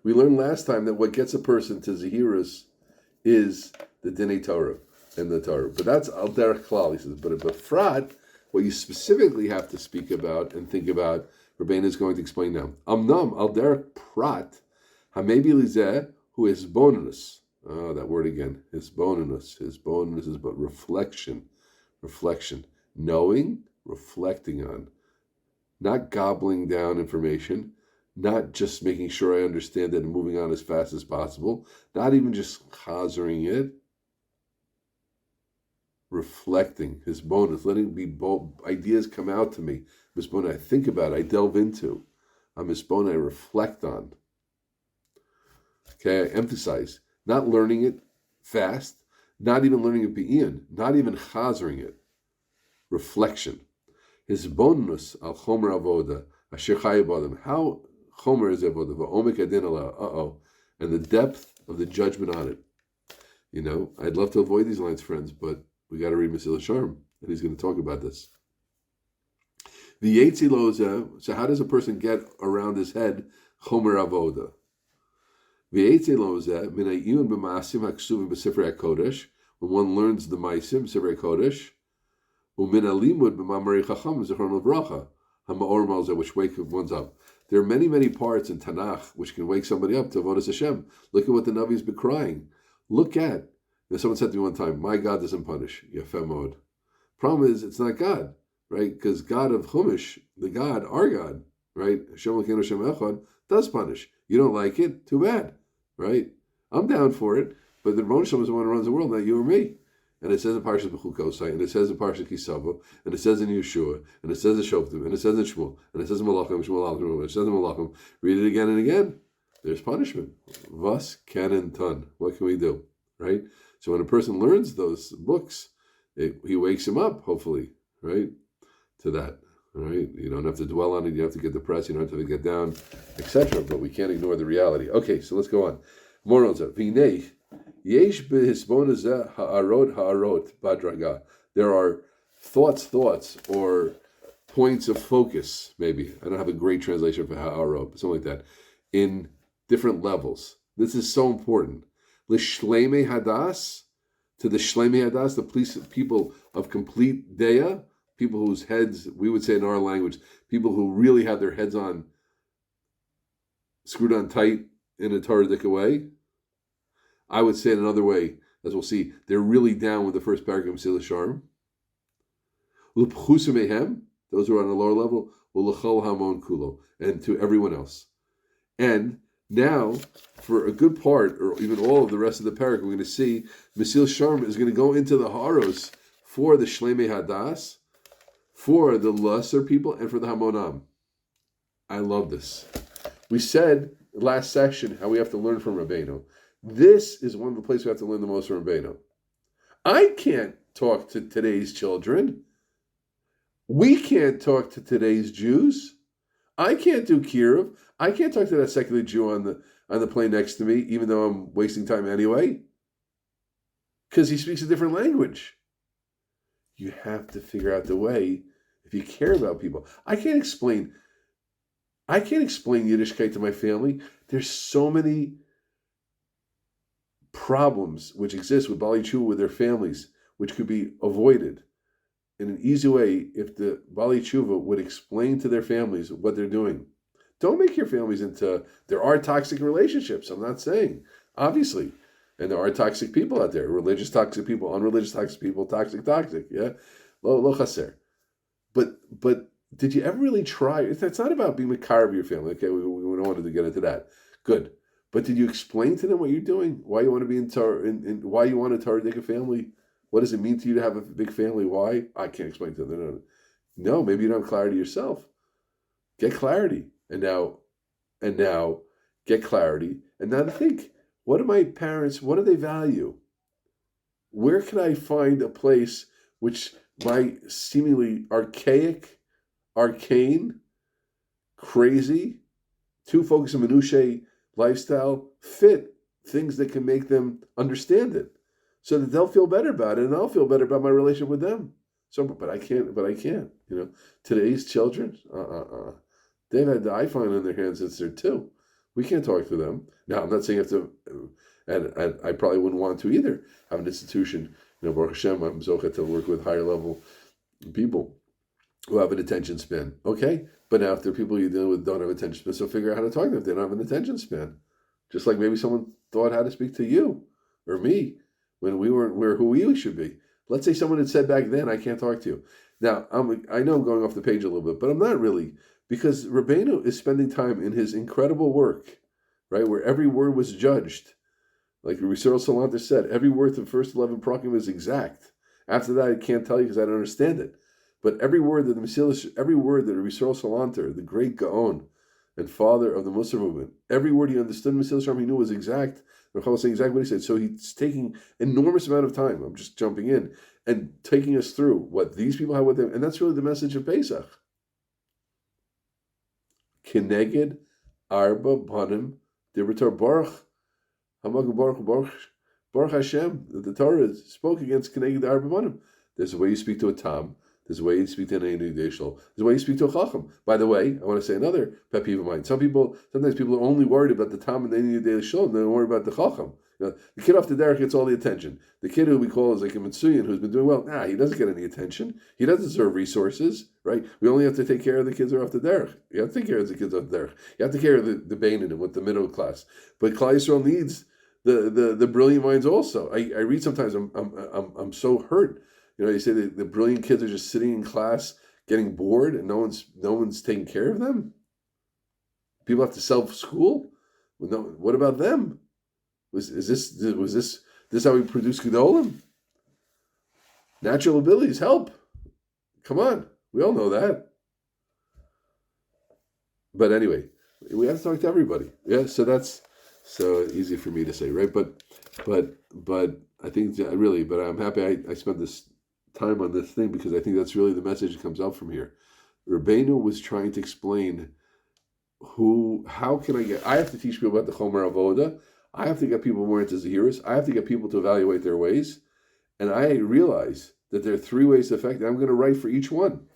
We learned last time that what gets a person to Zahirus is the Dinei Torah and the Torah. But that's Al Derech Klal, he says. But a Befrat, what you specifically have to speak about and think about, Rabbeinu is going to explain now. Amnam Al Derech Prat, Hamebi Lizeh, who is bonus. Oh, that word again. His bonus is but reflection. Knowing, reflecting on. Not gobbling down information, not just making sure I understand it and moving on as fast as possible, not even just chazering it. Reflecting, his bonus, letting be ideas come out to me. Misbona, I think about, I delve into. Misbona, I reflect on. Okay, I emphasize, not learning it fast, not even learning it be'in, not even chazering it. Reflection. His bonus al chomer avoda, asher chayav. How chomer is avoda, va'omek adin ala, and the depth of the judgment on it. You know, I'd love to avoid these lines, friends, but we got to read Mesilas Yesharim, and he's going to talk about this. The Yetzi Loza, so how does a person get around his head chomer avoda? The Yetzi Loza, minayun b'maasim haksuvim b'sifrei HaKodesh, when one learns the ma'asim b'sifrei HaKodesh, u'min alimud b'mamarei chacham zechron l'bracha, ha'ma'or malzeh, which wake one's up. There are many, many parts in Tanakh which can wake somebody up to avodas Hashem. Look at what the Navi's been crying. Look at. Someone said to me one time, my God doesn't punish. Yafeh mod. Problem is, it's not God, right? Because God of Chumash, the God, our God, right? Hashem Elokeinu Hashem Echad, does punish. You don't like it? Too bad, right? I'm down for it, but the Rebbeinu Shalom is the one who runs the world, not you or me. And it says in Parashat Bechukosai, and it says in Parashat Kisavo, and it says in Yeshua, and it says in Shoftim, and it says in Shmuel, and it says in Malachim, and it says in Malachim. Read it again and again. There's punishment. Vas canon ton. What can we do, right? So when a person learns those books, he wakes him up, hopefully, right, to that, right? You don't have to dwell on it. You don't have to get depressed. You don't have to get down, etc. But we can't ignore the reality. Okay, so let's go on. More on that. There are thoughts, or points of focus, maybe. I don't have a great translation for ha'arot, but something like that, in different levels. This is so important. L'shleimei hadas, to the shleimei hadas, the people of complete daya, people whose heads, we would say in our language, people who really have their heads on, screwed on tight in a Torah-dik way. I would say it another way, as we'll see, they're really down with the first paragraph of Mesilas Yesharim. L'pchusa mehem, those who are on a lower level, l'chol hamon kulo, and to everyone else. And now, for a good part, or even all of the rest of the Perek, we're going to see Mesilas Yesharim is going to go into the haros for the Shleimei Hadas, for the lesser people, and for the Hamonam. I love this. We said last section how we have to learn from Rabbeinu. This is one of the places we have to learn the most from Rabbeinu. I can't talk to today's children. We can't talk to today's Jews. I can't do Kiruv. I can't talk to that secular Jew on the plane next to me, even though I'm wasting time anyway, because he speaks a different language. You have to figure out the way if you care about people. I can't explain Yiddishkeit to my family. There's so many problems which exist with Bali Tshuva with their families, which could be avoided in an easy way if the Bali Tshuva would explain to their families what they're doing. Don't make your families into... There are toxic relationships, I'm not saying, obviously. And there are toxic people out there, religious toxic people, unreligious toxic people, toxic, yeah? Lo chaser. But did you ever really try... It's not about being the car of your family, okay? We don't want to get into that. Good. But did you explain to them what you're doing? Why you want to be why you want a Torah-dik family? What does it mean to you to have a big family? Why? I can't explain to them. No, maybe you don't have clarity yourself. Get clarity. And now get clarity. And now to think, what do my parents, what do they value? Where can I find a place which my seemingly arcane, crazy, too focused on minutiae lifestyle fit things that can make them understand it, so that they'll feel better about it, and I'll feel better about my relationship with them. So, but I can't. You know, today's children, they've had the iPhone in their hands since they're 2. We can't talk to them. Now, I'm not saying you have to, and I probably wouldn't want to either, have an institution, Baruch Hashem, I'm zocha to work with higher level people who have an attention span. Okay, but now if there are people you deal with don't have attention span, so figure out how to talk to them if they don't have an attention span. Just like maybe someone thought how to speak to you or me when we weren't who we should be. Let's say someone had said back then, I can't talk to you. Now, I know I'm going off the page a little bit, but I'm not really, because Rabbeinu is spending time in his incredible work, right, where every word was judged. Like Yeshivas Salanter said, every word of the first 11 Prakim is exact. After that, I can't tell you because I don't understand it. But every word that Yeshivas Salanter, the great Gaon and father of the Musar movement, every word he understood Mesilas Yesharim, he knew was exact. Rechel was saying exactly what he said. So he's taking enormous amount of time. I'm just jumping in and taking us through what these people have with them, and that's really the message of Pesach. Keneged Arba Banim Dibrator Baruch Hamag Baruch Hashem. The Torah spoke against Keneged Arba Banim. There's a way you speak to a Tam. There's a way you speak to an Einu Yeshal. There's a way you speak to a Chacham. By the way, I want to say another pet peeve of mine. Sometimes people are only worried about the Tam and the Einu Yeshal, and they don't worry about the Chacham. The kid off the derech gets all the attention. The kid who we call is like a Mitsuyan who's been doing well, he doesn't get any attention. He doesn't deserve resources, right? We only have to take care of the kids who are off the derech. You have to take care of the kids off the derech. You have to take care of the Bainan with the middle class. But Klal Yisrael needs the brilliant minds also. I read sometimes, I'm so hurt. You say the brilliant kids are just sitting in class getting bored and no one's taking care of them. People have to self-school. What about them? Was this how we produce Gedolim? Natural abilities help. Come on, we all know that. But anyway, we have to talk to everybody. Yeah, so that's so easy for me to say, right? But I think really, but I'm happy I spent this time on this thing because I think that's really the message that comes out from here. Rabbeinu was trying to explain how can I have to teach people about the Chomer Avoda. I have to get people more into Zahiris. I have to get people to evaluate their ways. And I realize that there are 3 ways to affect it. I'm going to write for each one.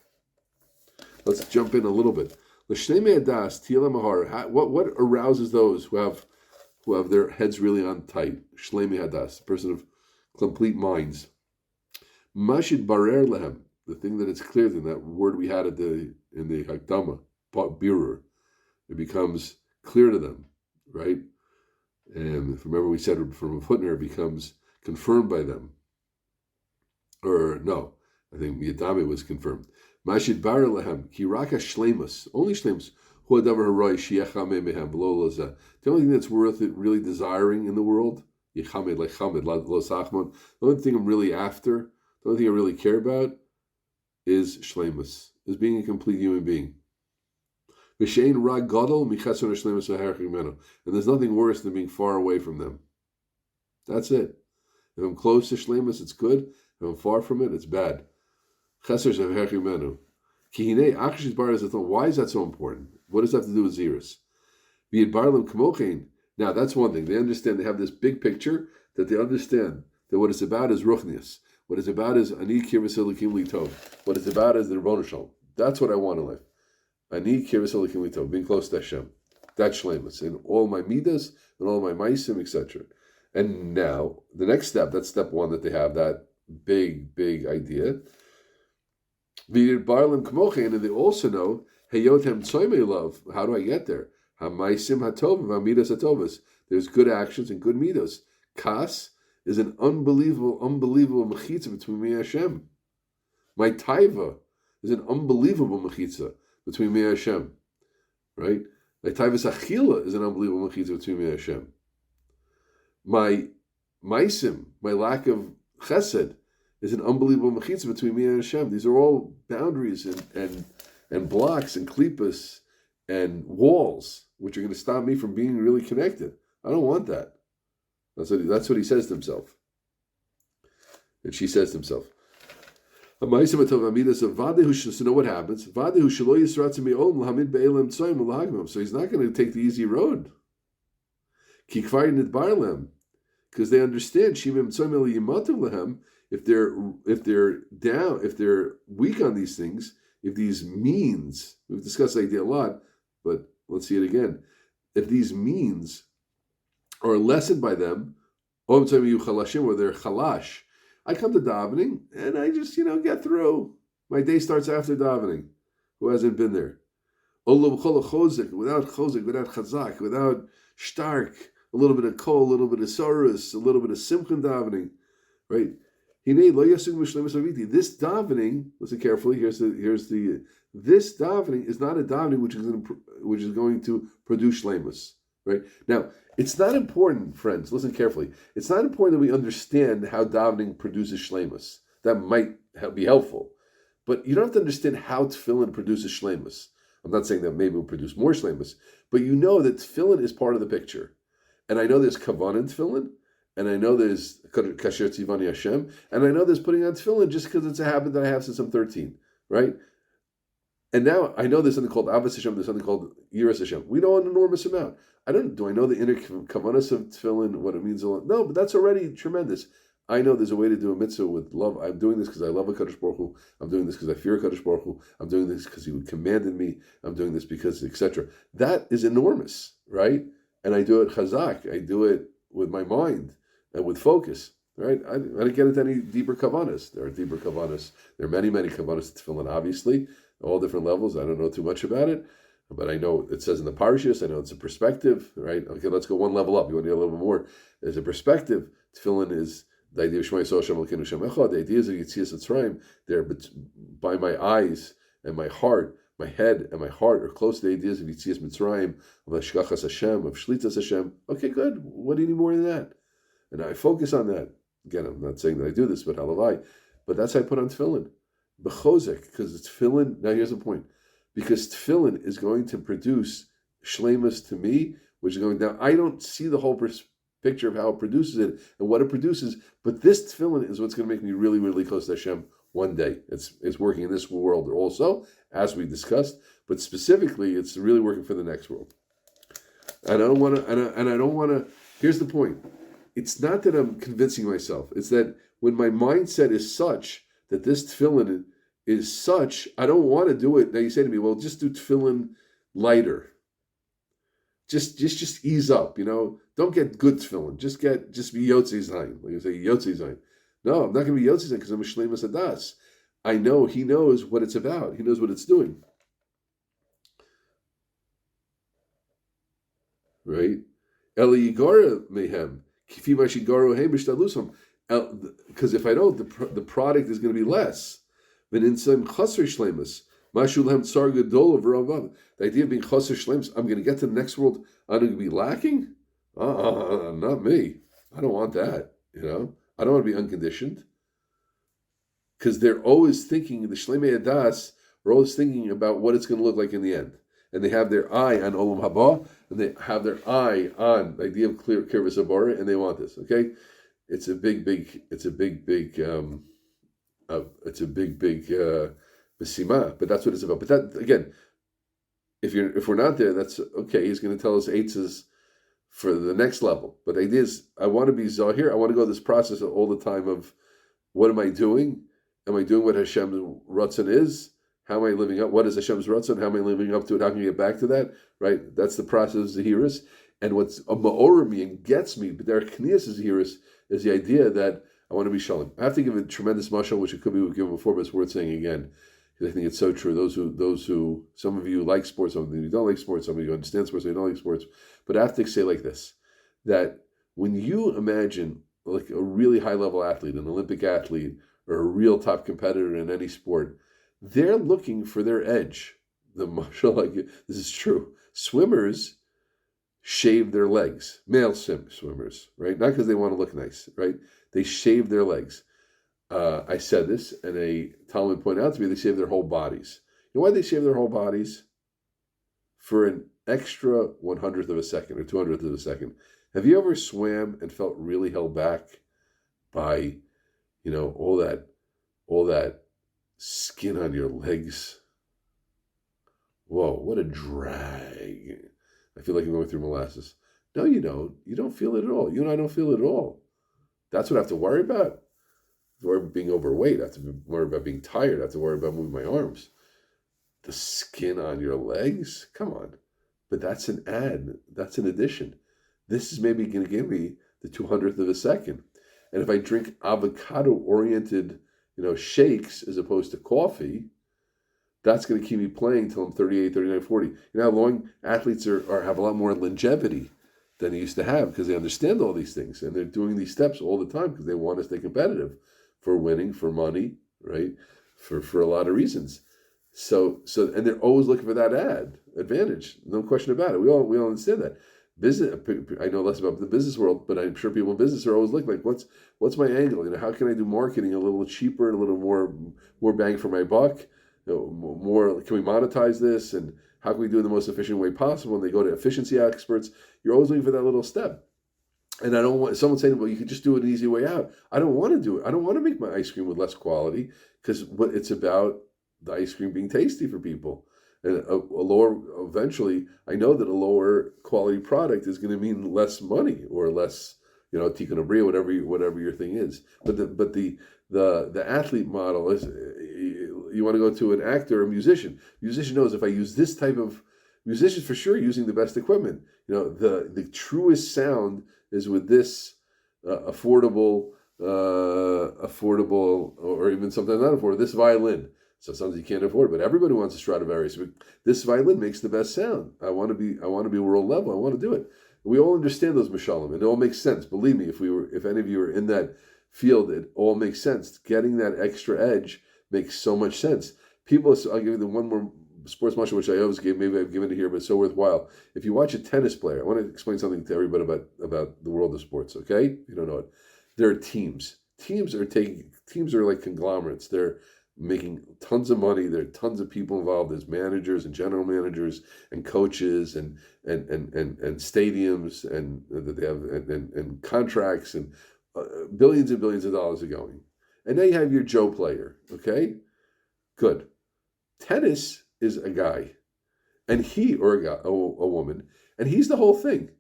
Let's jump in a little bit. What arouses those who have their heads really on tight? Shlemi Hadas, a person of complete minds. Mashid Barer Lehem, the thing that is clear in that word we had in the Hakdama, Birur, it becomes clear to them, right? And remember we said from a footnote it becomes confirmed by them. Or no, I think Yadame was confirmed. Mashid Bar Lehem, Kiraka Shlemus, only Shlemus, Huadavar Harai Shiachame Mehem, the only thing that's worth it really desiring in the world, Yechamed like Chamed, Los Achmon, the only thing I'm really after, the only thing I really care about is Shlemus, is being a complete human being. And there's nothing worse than being far away from them. That's it. If I'm close to Shlemus, it's good. If I'm far from it, it's bad. Why is that so important? What does that have to do with Zeros? Now, that's one thing. They understand, they have this big picture that they understand that what it's about is Ruchnius. What it's about is Ani Kirvas Elikim Litov. What it's about is the Rebbeinu Shalom. That's what I want to live. Ani Kirvas Elikim Litov, being close to Hashem. That's Shlemus. In all my Midas, and all my Maisim, etc. And now, the next step, that's step 1 that they have, that big idea. And they also know, love. How do I get there? There's good actions and good midos. Kas is an unbelievable mechitza between me and Hashem. My taiva is an unbelievable mechitza between me and Hashem. Right? My taiva's achila is an unbelievable mechitza between me and Hashem. My maisim, my lack of chesed, is an unbelievable mechitza between me and Hashem. These are all boundaries and blocks and klippas and walls which are going to stop me from being really connected. I don't want that. That's what he says to himself. And she says to himself. So know what happens? So he's not going to take the easy road. Because they understand if they're down, if they're weak on these things, if these means, we've discussed the idea a lot, but let's see it again. if these means are lessened by them, or they're chalash, I come to davening and I just, get through. My day starts after davening. Who hasn't been there? Without chozek, without chazak, without stark, a little bit of kol, a little bit of sorus, a little bit of simchan davening, right? This davening, listen carefully. This davening is not a davening which is going to produce shleimus, right? Now, it's not important, friends. Listen carefully. It's not important that we understand how davening produces shleimus. That might be helpful, but you don't have to understand how tefillin produces shleimus. I'm not saying that maybe we'll produce more shleimus, but you know that tefillin is part of the picture. And I know there's kavanah in tefillin, and I know there's kasher tzivani Hashem, and I know there's putting on tefillin just because it's a habit that I have since I'm 13, right? And now I know there's something called Avos Hashem, there's something called Yiras Hashem. We know an enormous amount. Do I know the inner kavanahs of tefillin, what it means? No, but that's already tremendous. I know there's a way to do a mitzvah with love. I'm doing this because I love a Kadosh Baruch Hu. I'm doing this because I fear a Kadosh Baruch Hu. I'm doing this because He would commanded me. I'm doing this because, etc. That is enormous, right? And I do it chazak. I do it with my mind and with focus, right? I don't get into any deeper kavanas. There are deeper kavanas. There are many, many kavanas to tefillin, obviously, all different levels. I don't know too much about it, but I know it says in the parashas. I know it's a perspective, right? Okay, let's go one level up. You want to get a little bit more? There's a perspective. Tefillin is the idea of Shema Yisrael Hashem Elokeinu Hashem Echad. The idea is of Yetzias Mitzrayim. They're by my eyes and my heart. My head and my heart are close to the ideas of Yetzias Mitzrayim, of Hashgachas Hashem, of Shlitas Hashem. Okay, good. What do you need more than that? And I focus on that. Again, I'm not saying that I do this, but halavai. But that's how I put on tefillin. Bechozek, because it's tefillin. Now here's the point. Because tefillin is going to produce shleimus to me, which is going down. I don't see the whole picture of how it produces it and what it produces, but this tefillin is what's going to make me really, really close to Hashem one day. It's working in this world also, as we discussed, but specifically, it's really working for the next world. And I don't want to. Here's the point: it's not that I'm convincing myself; it's that when my mindset is such that this tefillin is such, I don't want to do it. Now you say to me, "Well, just do tefillin lighter. Just ease up. Don't get good tefillin. Just be yotzei zayin. Like you say, yotzei zayin. No, I'm not going to be yotzei zayin because I'm a shleimus hadas. I know He knows what it's about. He knows what it's doing. Right? Eli yigara mehem kifi ma shigaru hey b'shtalusam. Because if I don't, the product is going to be less. Then inside chaser shleimus. The idea of being chaser shleimus, I'm going to get to the next world, I'm going to be lacking? Not me. I don't want that. I don't want to be unconditioned. Because they're always thinking, the shleimei hadas are always thinking about what it's going to look like in the end. And they have their eye on olam haba, and they have their eye on the idea of kirvus habara, and they want this. Okay, it's a big Besima, but that's what it's about. But that again, if we're not there, that's okay. He's going to tell us eitzes for the next level. But the idea is, I want to be zahir. I want to go this process all the time of what am I doing? Am I doing what Hashem's ratzon is? How am I living up? What is Hashem's ratzon? How am I living up to it? How can you get back to that? Right? That's the process of zahiris. And what's a ma'or me and gets me, but there are kniyas zahiris, is the idea that I want to be shalom. I have to give a tremendous mashal, which it could be we've given before, but it's worth saying again. I think it's so true. Those who, some of you like sports, some of you don't like sports, some of you understand sports, some of you don't like sports. But I have to say like this, that when you imagine like a really high level athlete, an Olympic athlete, or a real top competitor in any sport, they're looking for their edge. The martial, like this is true. Swimmers shave their legs, male swimmers, right? Not because they want to look nice, right? They shave their legs. I said this, and a Talmud pointed out to me, they shave their whole bodies. You know why they shave their whole bodies? For an extra 1/100th of a second or 200th of a second. Have you ever swam and felt really held back by, all that skin on your legs? Whoa, what a drag. I feel like I'm going through molasses. No, you don't. You don't feel it at all. You and I don't feel it at all. That's what I have to worry about. I have to worry about being overweight. I have to worry about being tired. I have to worry about moving my arms. The skin on your legs? Come on. but that's an ad. That's an addition. This is maybe going to give me the 200th of a second. And if I drink avocado-oriented, shakes as opposed to coffee, that's going to keep me playing till I'm 38, 39, 40. You know how long athletes have a lot more longevity than they used to have because they understand all these things. And they're doing these steps all the time because they want to stay competitive for winning, for money, right? For a lot of reasons. So and they're always looking for that advantage. No question about it. We all understand that. Business. I know less about the business world, but I'm sure people in business are always looking like, what's my angle? How can I do marketing a little cheaper and a little more bang for my buck? More, can we monetize this? And how can we do it in the most efficient way possible? And they go to efficiency experts. You're always looking for that little step. And I don't want someone saying, well, you could just do it an easy way out. I don't want to do it. I don't want to make my ice cream with less quality because what it's about the ice cream being tasty for people. And eventually, I know that a lower quality product is going to mean less money or less, tikkun abria, whatever your thing is. But the athlete model is, you want to go to an actor or a musician. Musician knows if I use this type of, musicians for sure using the best equipment. The truest sound is with this affordable, or even sometimes not affordable, this violin. So sometimes you can't afford it, but everybody wants a Stradivarius. But this violin makes the best sound. I want to be world level. I want to do it. We all understand those mishalim, and it all makes sense. Believe me, if any of you are in that field, it all makes sense. Getting that extra edge makes so much sense. I'll give you the one more sports mashal, which I always give. Maybe I've given it here, but it's so worthwhile. If you watch a tennis player, I want to explain something to everybody about the world of sports. Okay, you don't know it. There are teams. Teams are like conglomerates. They're making tons of money. There are tons of people involved. There's managers and general managers and coaches and stadiums and that they have and contracts and billions and billions of dollars are going. And now you have your Joe player. Okay, good. Tennis is a guy, and a woman, and he's the whole thing,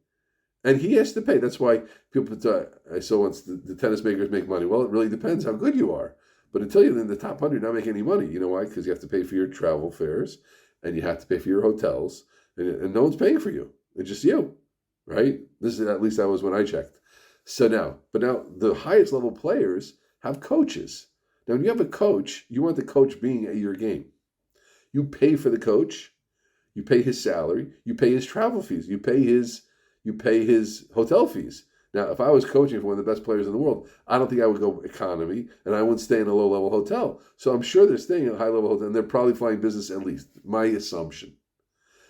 and he has to pay. That's why people. I saw once the tennis makers make money. Well, it really depends how good you are. But until you're in the top 100, you're not making any money. You know why? Because you have to pay for your travel fares, and you have to pay for your hotels, and no one's paying for you. It's just you, right? At least that was when I checked. But now the highest level players have coaches. Now, when you have a coach, you want the coach being at your game. You pay for the coach, you pay his salary, you pay his travel fees, you pay his hotel fees. Now, if I was coaching for one of the best players in the world, I don't think I would go economy, and I wouldn't stay in a low-level hotel. So I'm sure they're staying in a high-level hotel, and they're probably flying business at least, my assumption.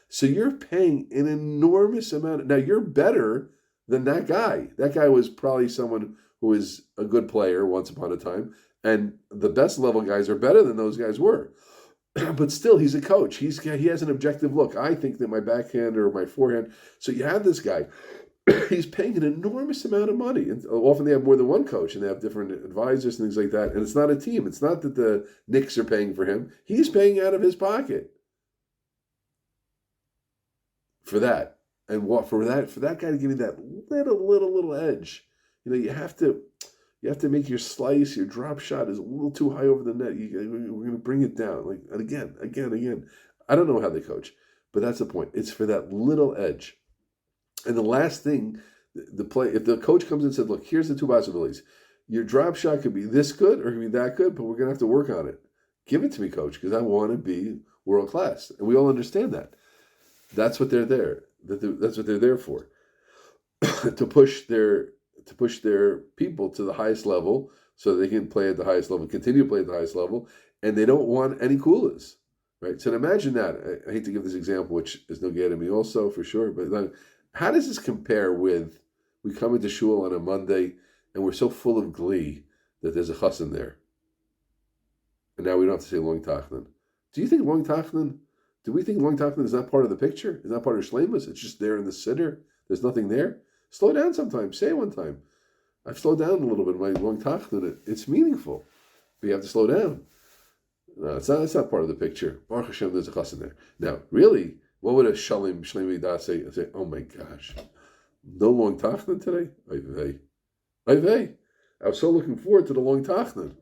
So you're paying an enormous amount. Now, you're better than that guy. That guy was probably someone who was a good player once upon a time, and the best level guys are better than those guys were. But still, he's a coach. He has an objective look. I think that my backhand or my forehand. So you have this guy. He's paying an enormous amount of money. And often they have more than one coach, and they have different advisors and things like that. And it's not a team. It's not that the Knicks are paying for him. He's paying out of his pocket for that. And what for that guy to give you that little edge. You have to make your slice, your drop shot is a little too high over the net. We're going to bring it down. Like again. I don't know how they coach, but that's the point. It's for that little edge. And the last thing, if the coach comes in and said, look, here's the two possibilities. Your drop shot could be this good or it could be that good, but we're going to have to work on it. Give it to me, coach, because I want to be world class. And we all understand that. That's what they're there. That's what they're there for. to push their people to the highest level so they can play at the highest level, continue to play at the highest level, and they don't want any coolers. Right? So imagine that. I hate to give this example, which is no good to me also, for sure, but how does this compare with we come into shul on a Monday and we're so full of glee that there's a chassan there? And now we don't have to say long tachnan. Do you think long tachnan, do we think long tachnan is not part of the picture? Is not part of shleimus? It's just there in the siddur? There's nothing there? Slow down sometimes. Say it one time. I've slowed down a little bit in my long tachnan. It's meaningful. But you have to slow down. No, it's not part of the picture. Baruch Hashem, there's a chassan there. Now, really, what would a Shalom Shlemi Da say? I say, oh my gosh, no long tachnan today? I was so looking forward to the long tachnan.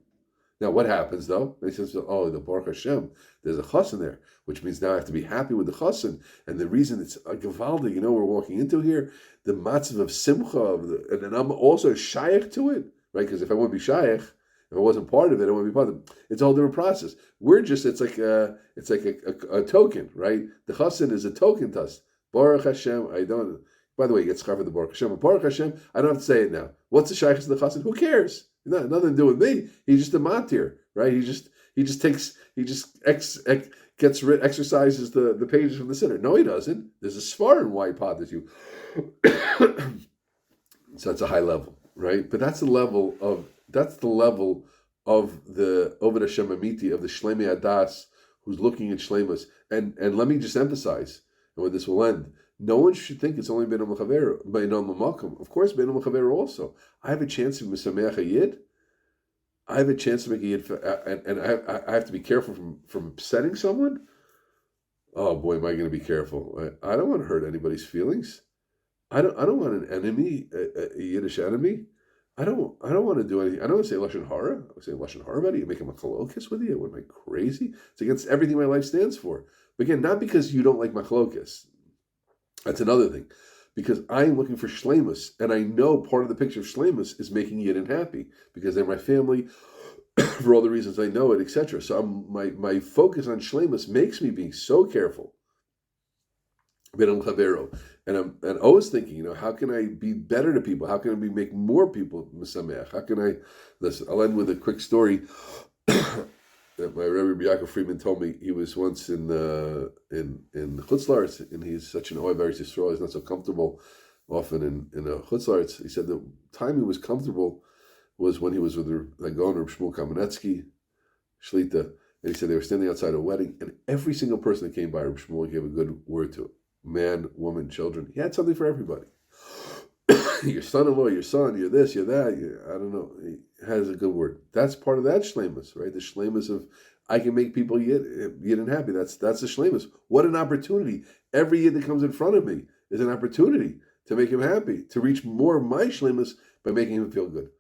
Now, what happens though? They says, oh, the Baruch Hashem, there's a chassan there, which means now I have to be happy with the chassan. And the reason it's a gevaldi, we're walking into here, the matzav of simcha, and then I'm also shaykh to it, right? Because if I wouldn't be shaykh, if I wasn't part of it, I wouldn't be part of it. It's a whole different process. We're just, it's like a token, right? The chassan is a token to us. Baruch Hashem, by the way, you get schar for the Baruch Hashem. But Baruch Hashem, I don't have to say it now. What's the shaykh of the chassan? Who cares? Nothing to do with me. He's just a matir, right? He just exercises the pages from the center. No, he doesn't. There's a svar in why he bothers you. So that's a high level, right? But that's the level of the Oved Hashem Amiti, of the Shleimei Adas, who's looking at Shleimus. And let me just emphasize, and with this will end, no one should think it's only Beinam L'Chaver, Beinam L'Makom. Of course, Beinam L'Chaver also. I have a chance to Mesameach a Yid. I have a chance to make a Yid, and I have to be careful from upsetting someone. Oh boy, am I going to be careful. I don't want to hurt anybody's feelings. I don't want an enemy, a Yiddish enemy. I don't want to do anything. I don't want to say Lashon Hara. I would say Lashon Hara about it. You make him a machlokas with you. What, am I crazy? It's against everything my life stands for. But again, not because you don't like machlokas. That's another thing. Because I'm looking for shleimus, and I know part of the picture of shleimus is making Yidden happy, because they're my family, for all the reasons I know it, etc. So my focus on shleimus makes me be so careful. And I'm always thinking, how can I be better to people? How can I make more people mesameach? How can I? Listen, I'll end with a quick story that my Rabbi Yaakov Friedman told me. He was once in Chutz La'aretz, and he's such an Ohev Eretz Yisrael. He's not so comfortable often in a Chutz La'aretz. He said the time he was comfortable was when he was with the Gaon Reb Shmuel Kamenetsky, Shlita, and he said they were standing outside a wedding, and every single person that came by, Reb Shmuel gave a good word to it. Man, woman, children. He had something for everybody. Your son-in-law, your son, you're this, you're that. I don't know. He has a good word. That's part of that shleimus, right? The shleimus of I can make people yid and happy. That's the shleimus. What an opportunity! Every yid that comes in front of me is an opportunity to make him happy, to reach more of my shleimus by making him feel good.